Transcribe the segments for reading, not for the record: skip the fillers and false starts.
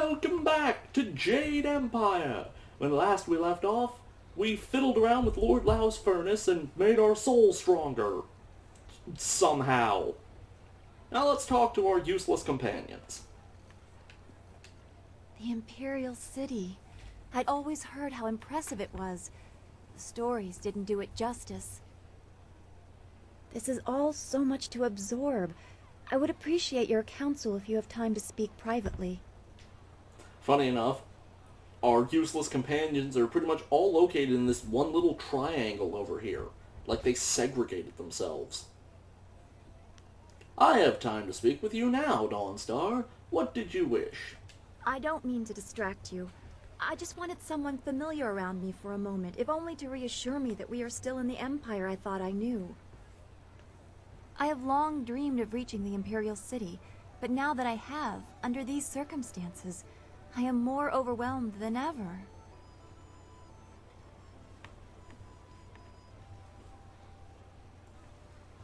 Welcome back to Jade Empire. When last we left off, we fiddled around with Lord Lau's furnace and made our souls stronger. Somehow. Now let's talk to our useless companions. The Imperial City. I'd always heard how impressive it was. The stories didn't do it justice. This is all so much to absorb. I would appreciate your counsel if you have time to speak privately. Funny enough, our useless companions are pretty much all located in this one little triangle over here. Like they segregated themselves. I have time to speak with you now, Dawnstar. What did you wish? I don't mean to distract you. I just wanted someone familiar around me for a moment, if only to reassure me that we are still in the Empire I thought I knew. I have long dreamed of reaching the Imperial City, but now that I have, under these circumstances, I am more overwhelmed than ever.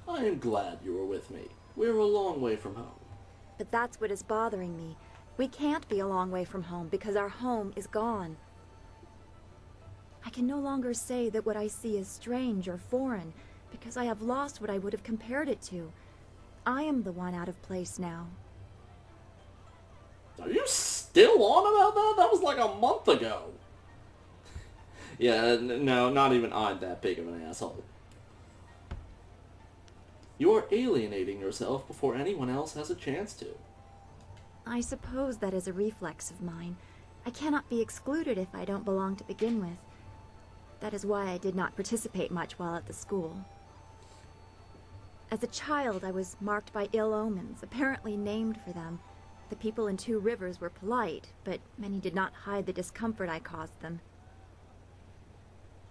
I am glad you are with me. We're a long way from home. But that's what is bothering me. We can't be a long way from home because our home is gone. I can no longer say that what I see is strange or foreign because I have lost what I would have compared it to. I am the one out of place now. Are you still on about that? That was like a month ago. Yeah, no, not even I'm that big of an asshole. You are alienating yourself before anyone else has a chance to. I suppose that is a reflex of mine. I cannot be excluded if I don't belong to begin with. That is why I did not participate much while at the school. As a child, I was marked by ill omens, apparently named for them. The people in Two Rivers were polite, but many did not hide the discomfort I caused them.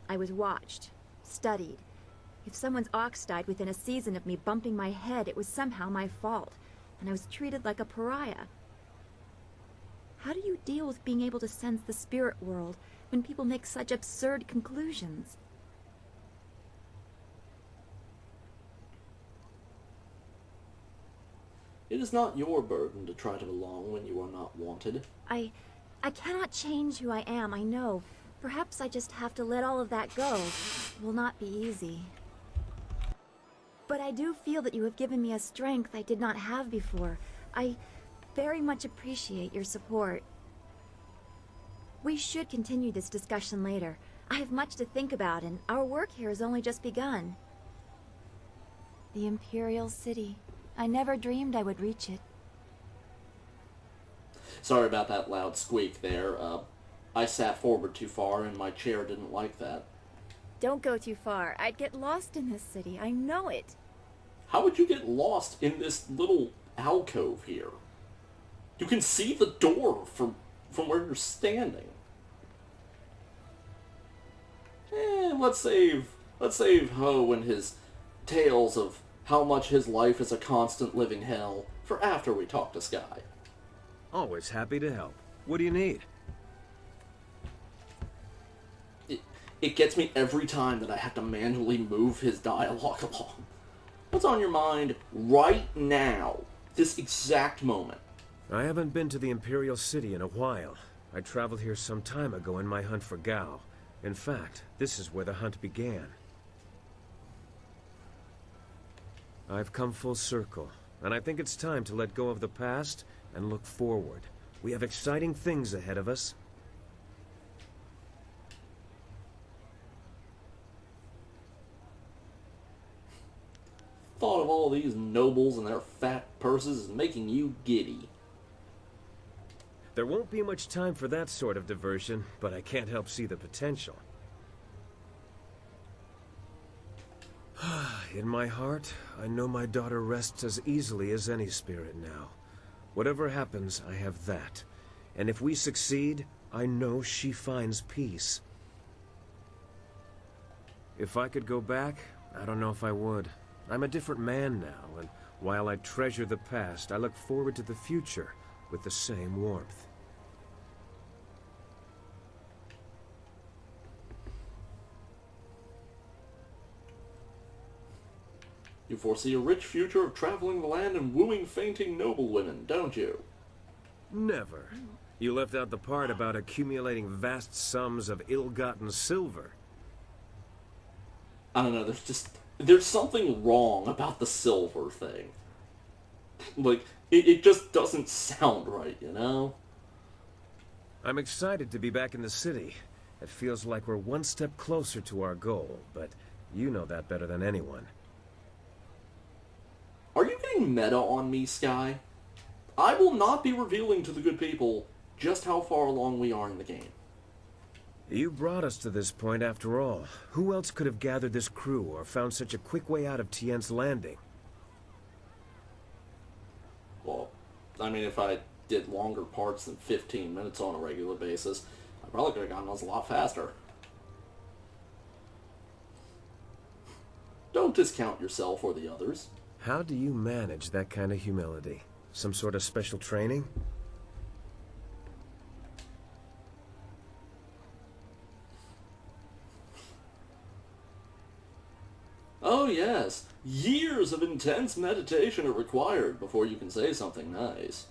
I was watched, studied. If someone's ox died within a season of me bumping my head, it was somehow my fault, and I was treated like a pariah. How do you deal with being able to sense the spirit world when people make such absurd conclusions? It is not your burden to try to belong when you are not wanted. I cannot change who I am, I know. Perhaps I just have to let all of that go. It will not be easy. But I do feel that you have given me a strength I did not have before. I very much appreciate your support. We should continue this discussion later. I have much to think about, and our work here has only just begun. The Imperial City. I never dreamed I would reach it. Sorry about that loud squeak there. I sat forward too far and my chair didn't like that. Don't go too far. I'd get lost in this city. I know it. How would you get lost in this little alcove here? You can see the door from where you're standing. Let's save Ho and his tales of how much his life is a constant living hell for after we talk to Sky. Always happy to help. What do you need? It gets me every time that I have to manually move his dialogue along. What's on your mind right now, this exact moment? I haven't been to the Imperial City in a while. I traveled here some time ago in my hunt for Gao. In fact, this is where the hunt began. I've come full circle, and I think it's time to let go of the past and look forward. We have exciting things ahead of us. Thought of all these nobles and their fat purses is making you giddy. There won't be much time for that sort of diversion, but I can't help see the potential. In my heart, I know my daughter rests as easily as any spirit now. Whatever happens, I have that. And if we succeed, I know she finds peace. If I could go back, I don't know if I would. I'm a different man now, and while I treasure the past, I look forward to the future with the same warmth. You foresee a rich future of traveling the land and wooing fainting noblewomen, don't you? Never. You left out the part about accumulating vast sums of ill-gotten silver. I don't know, there's something wrong about the silver thing. Like, it just doesn't sound right, you know? I'm excited to be back in the city. It feels like we're one step closer to our goal, but you know that better than anyone. Are you getting meta on me, Sky? I will not be revealing to the good people just how far along we are in the game. You brought us to this point after all. Who else could have gathered this crew or found such a quick way out of Tien's Landing? Well, I mean, if I did longer parts than 15 minutes on a regular basis, I probably could have gotten us a lot faster. Don't discount yourself or the others. How do you manage that kind of humility? Some sort of special training? Oh yes, years of intense meditation are required before you can say something nice.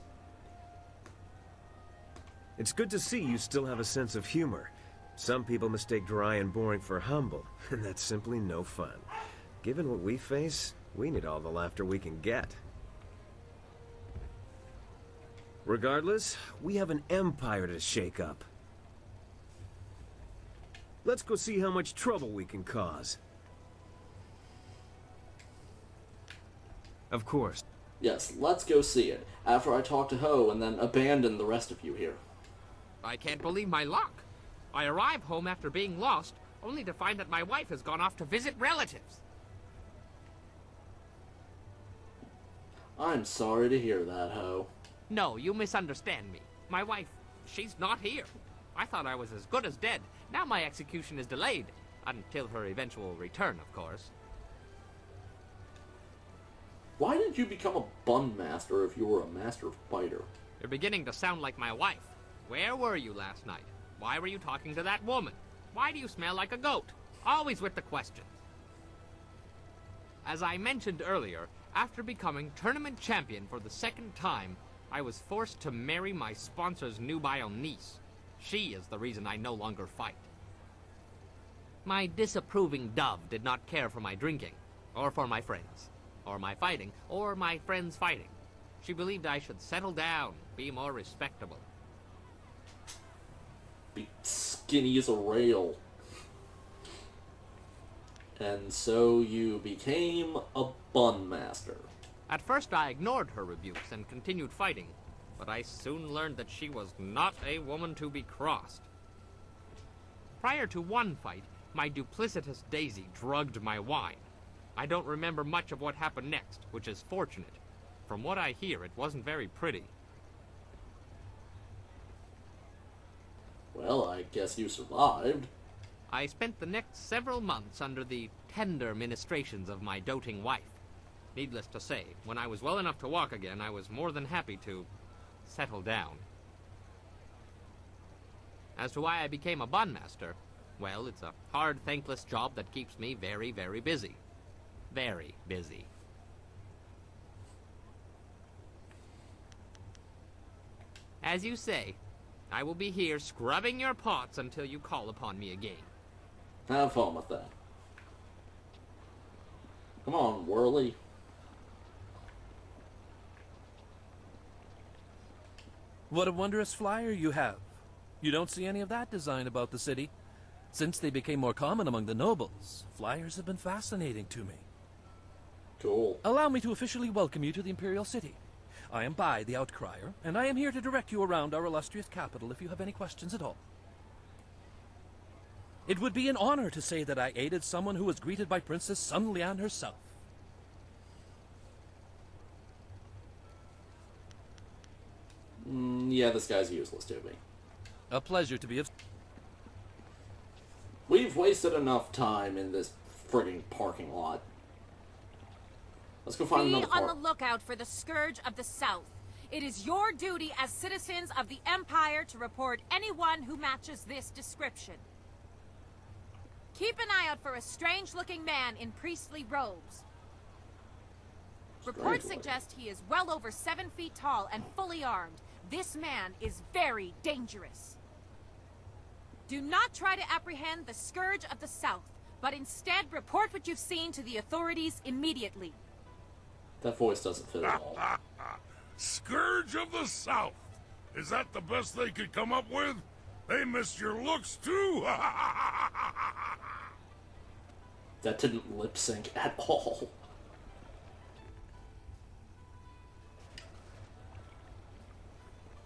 It's good to see you still have a sense of humor. Some people mistake dry and boring for humble, and that's simply no fun. Given what we face, we need all the laughter we can get. Regardless, we have an empire to shake up. Let's go see how much trouble we can cause. Of course. Yes, let's go see it, after I talk to Ho and then abandon the rest of you here. I can't believe my luck. I arrive home after being lost, only to find that my wife has gone off to visit relatives. I'm sorry to hear that, Ho. No, you misunderstand me. My wife, she's not here. I thought I was as good as dead. Now my execution is delayed. Until her eventual return, of course. Why did you become a bun master if you were a master fighter? You're beginning to sound like my wife. Where were you last night? Why were you talking to that woman? Why do you smell like a goat? Always with the questions. As I mentioned earlier, after becoming tournament champion for the second time, I was forced to marry my sponsor's nubile niece. She is the reason I no longer fight. My disapproving dove did not care for my drinking, or for my friends, or my fighting, or my friends fighting. She believed I should settle down, be more respectable. Be skinny as a rail. And so you became a bun master. At first I ignored her rebukes and continued fighting, but I soon learned that she was not a woman to be crossed. Prior to one fight, my duplicitous Daisy drugged my wine. I don't remember much of what happened next, which is fortunate. From what I hear, it wasn't very pretty. Well, I guess you survived. I spent the next several months under the tender ministrations of my doting wife. Needless to say, when I was well enough to walk again, I was more than happy to settle down. As to why I became a bun master, well, it's a hard, thankless job that keeps me very, very busy. Very busy. As you say, I will be here scrubbing your pots until you call upon me again. Have fun with that. Come on, Whirly. What a wondrous flyer you have. You don't see any of that design about the city. Since they became more common among the nobles, flyers have been fascinating to me. Cool. Allow me to officially welcome you to the Imperial City. I am Bai, the Outcrier, and I am here to direct you around our illustrious capital if you have any questions at all. It would be an honor to say that I aided someone who was greeted by Princess Sun Lian herself. Yeah, this guy's useless to me. A pleasure to be of... We've wasted enough time in this frigging parking lot. Let's go find Be another car. on the lookout for the Scourge of the South. It is your duty as citizens of the Empire to report anyone who matches this description. Keep an eye out for a strange-looking man in priestly robes. Reports Strange-looking. suggest he is well over 7 feet tall and fully armed. This man is very dangerous. Do not try to apprehend the Scourge of the South, but instead report what you've seen to the authorities immediately. That voice doesn't fit at all. Scourge of the South. Is that the best they could come up with? They missed your looks too. That didn't lip sync at all.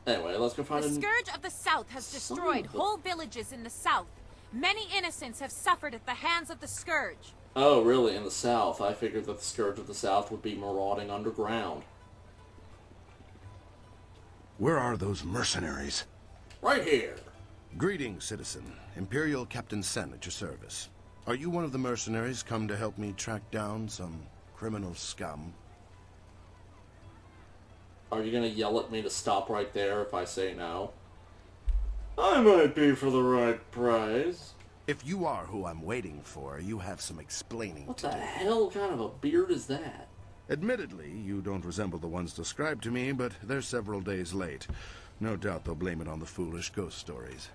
Anyway, let's go find The Scourge of the South has destroyed whole villages in the South. Many innocents have suffered at the hands of the Scourge. Oh, really? In the South? I figured that the Scourge of the South would be marauding underground. Where are those mercenaries? Right here. Greetings, citizen. Imperial Captain Sen at your service. Are you one of the mercenaries come to help me track down some criminal scum? Are you gonna yell at me to stop right there if I say no? I might be for the right price. If you are who I'm waiting for, you have some explaining What to the do. hell kind of a beard is that? Admittedly, you don't resemble the ones described to me, but they're several days late. No doubt they'll blame it on the foolish ghost stories.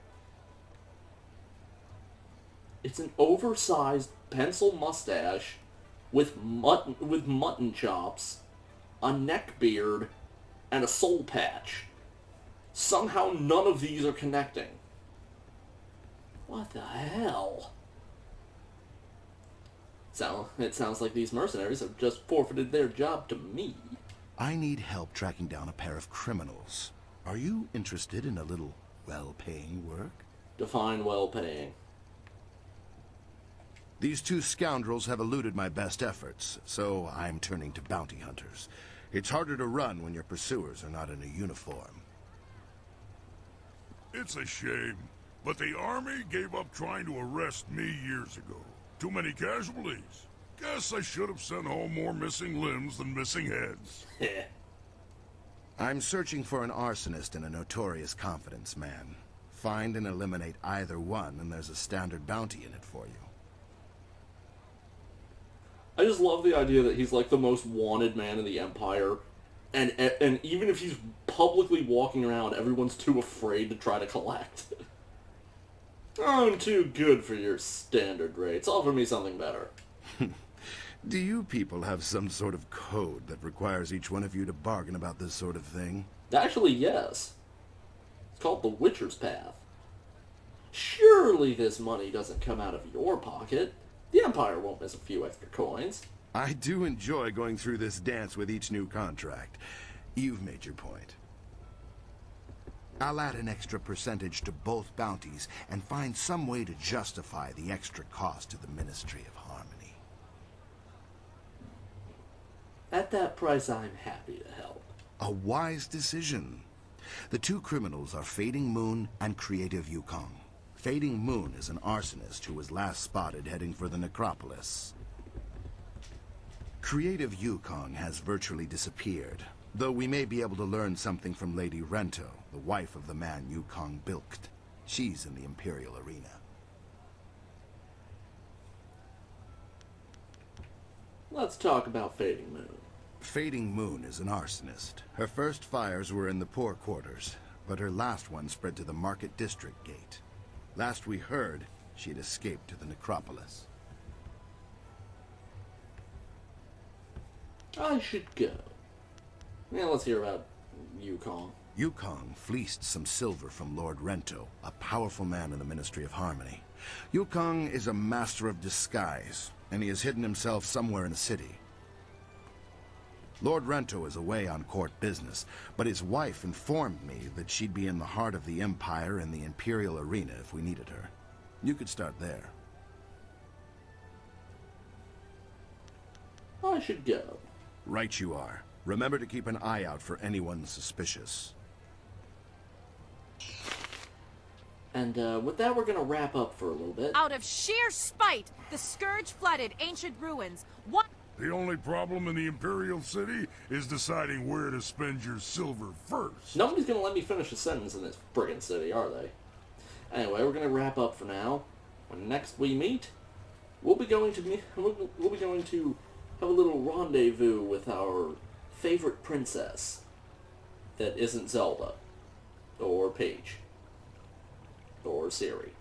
It's an oversized pencil mustache with mutton chops, a neck beard, and a soul patch. Somehow none of these are connecting. What the hell? It sounds like these mercenaries have just forfeited their job to me. I need help tracking down a pair of criminals. Are you interested in a little well-paying work? Define well-paying. These two scoundrels have eluded my best efforts, so I'm turning to bounty hunters. It's harder to run when your pursuers are not in a uniform. It's a shame, but the army gave up trying to arrest me years ago. Too many casualties. Guess I should have sent home more missing limbs than missing heads. I'm searching for an arsonist and a notorious confidence man. Find and eliminate either one, and there's a standard bounty in it for you. I just love the idea that he's like the most wanted man in the Empire, and even if he's publicly walking around, everyone's too afraid to try to collect. I'm too good for your standard rates. Offer me something better. Do you people have some sort of code that requires each one of you to bargain about this sort of thing? Actually, yes. It's called the Witcher's Path. Surely this money doesn't come out of your pocket. The Empire won't miss a few extra coins. I do enjoy going through this dance with each new contract. You've made your point. I'll add an extra percentage to both bounties and find some way to justify the extra cost to the Ministry of Harmony. At that price, I'm happy to help. A wise decision. The two criminals are Fading Moon and Creative Yukong. Fading Moon is an arsonist who was last spotted heading for the necropolis. Creative Yukong has virtually disappeared, though we may be able to learn something from Lady Rento, the wife of the man Yukong bilked. She's in the Imperial arena. Let's talk about Fading Moon. Fading Moon is an arsonist. Her first fires were in the poor quarters, but her last one spread to the Market District Gate. Last we heard, she had escaped to the necropolis. I should go. Yeah, let's hear about Yukong. Yukong fleeced some silver from Lord Rento, a powerful man in the Ministry of Harmony. Yukong is a master of disguise, and he has hidden himself somewhere in the city. Lord Rento is away on court business, but his wife informed me that she'd be in the heart of the Empire in the Imperial arena if we needed her. You could start there. I should go. Right you are. Remember to keep an eye out for anyone suspicious. And with that, we're going to wrap up for a little bit. Out of sheer spite, the Scourge flooded ancient ruins. The only problem in the Imperial City is deciding where to spend your silver first. Nobody's going to let me finish a sentence in this friggin' city, are they? Anyway, we're going to wrap up for now. When next we meet, we'll be going to have a little rendezvous with our favorite princess that isn't Zelda. Paige. Or Siri.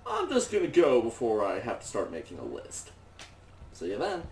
I'm just gonna go before I have to start making a list. See you then.